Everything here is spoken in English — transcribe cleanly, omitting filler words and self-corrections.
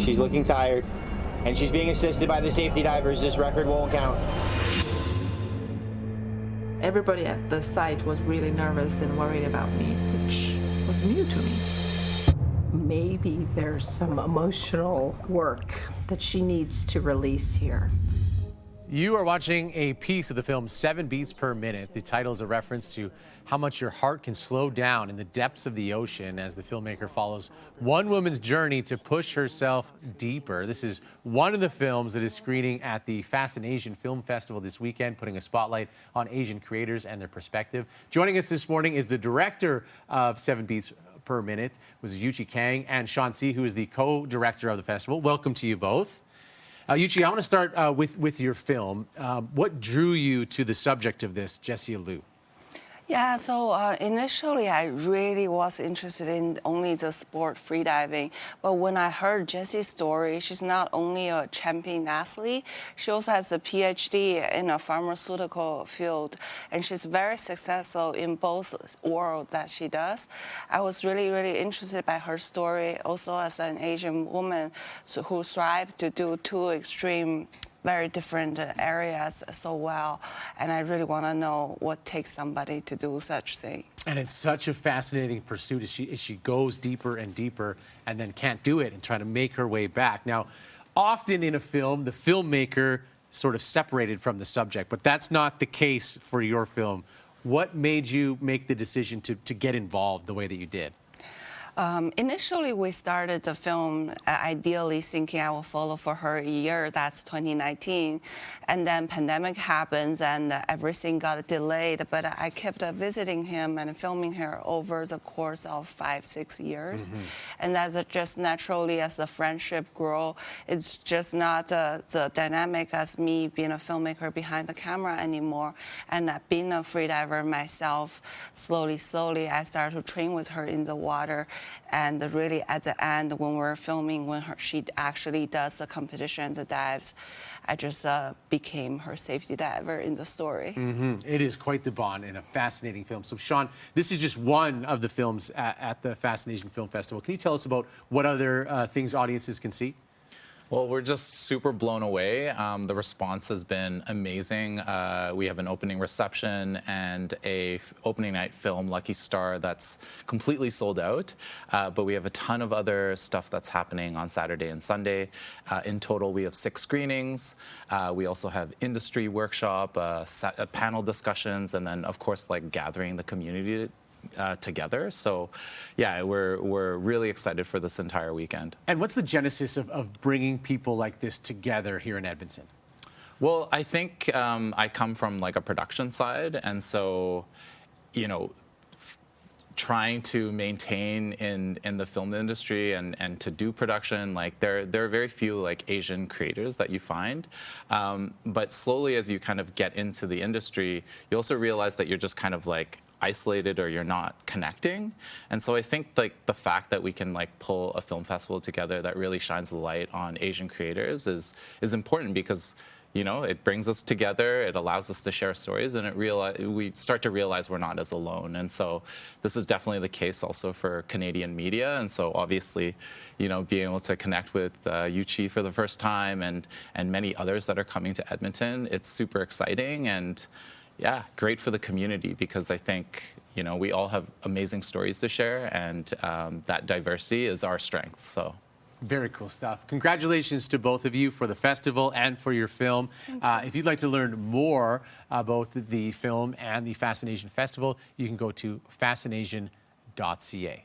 She's looking tired, and she's being assisted by the safety divers. This record won't count. Everybody at the site was really nervous and worried about me, which was new to me. Maybe there's some emotional work that she needs to release here. You are watching a piece of the film 7 Beats Per Minute. The title is a reference to how much your heart can slow down in the depths of the ocean as the filmmaker follows one woman's journey to push herself deeper. This is one of the films that is screening at the FascinAsian Film Festival this weekend, putting a spotlight on Asian creators and their perspective. Joining us this morning is the director of 7 Beats Per Minute, was Yuchi Kang, and Sean C., who is the co-director of the festival. Welcome to you both. Yuchi, I want to start with your film. What drew you to the subject of this, Jessie Liu? Yeah, so initially I really was interested in only the sport freediving, but when I heard Jessie's story, she's not only a champion athlete, she also has a PhD in a pharmaceutical field, and she's very successful in both worlds that she does. I was really, really interested by her story, also as an Asian woman who strives to do two extreme very different areas so well, and I really want to know what takes somebody to do such thing. And it's such a fascinating pursuit as she goes deeper and deeper and then can't do it and try to make her way back. Now, often in a film, the filmmaker sort of separated from the subject, but that's not the case for your film. What made you make the decision to get involved the way that you did? Initially, we started the film ideally thinking I will follow for her a year, that's 2019. And then pandemic happens and everything got delayed, but I kept visiting him and filming her over the course of 5-6 years. Mm-hmm. And that's just naturally as the friendship grow, it's just not the dynamic as me being a filmmaker behind the camera anymore. And being a freediver myself, slowly, I started to train with her in the water. And really at the end, when we're filming, when she actually does the competition, the dives, I just became her safety diver in the story. Mm-hmm. It is quite the bond and a fascinating film. So Sean, this is just one of the films at the FascinAsian Film Festival. Can you tell us about what other things audiences can see? Well, we're just super blown away. The response has been amazing. We have an opening reception and a opening night film, Lucky Star, that's completely sold out. But we have a ton of other stuff that's happening on Saturday and Sunday. In total, we have 6 screenings. We also have industry workshop, panel discussions, and then, of course, like gathering the community together. So yeah, we're really excited for this entire weekend. And what's the genesis of bringing people like this together here in Edmonton? Well, I think I come from like a production side, and so, you know, trying to maintain in the film industry and to do production, like there are very few like Asian creators that you find, but slowly as you kind of get into the industry, you also realize that you're just kind of like isolated or you're not connecting. And so I think like the fact that we can like pull a film festival together that really shines the light on Asian creators is important, because you know, it brings us together, it allows us to share stories, and we start to realize we're not as alone. And so this is definitely the case also for Canadian media. And so obviously, you know, being able to connect with Yuchi for the first time and many others that are coming to Edmonton, it's super exciting and yeah, great for the community, because I think, you know, we all have amazing stories to share, and that diversity is our strength. So. Very cool stuff. Congratulations to both of you for the festival and for your film. If you'd like to learn more about the film and the FascinAsian Festival, you can go to fascinasian.ca.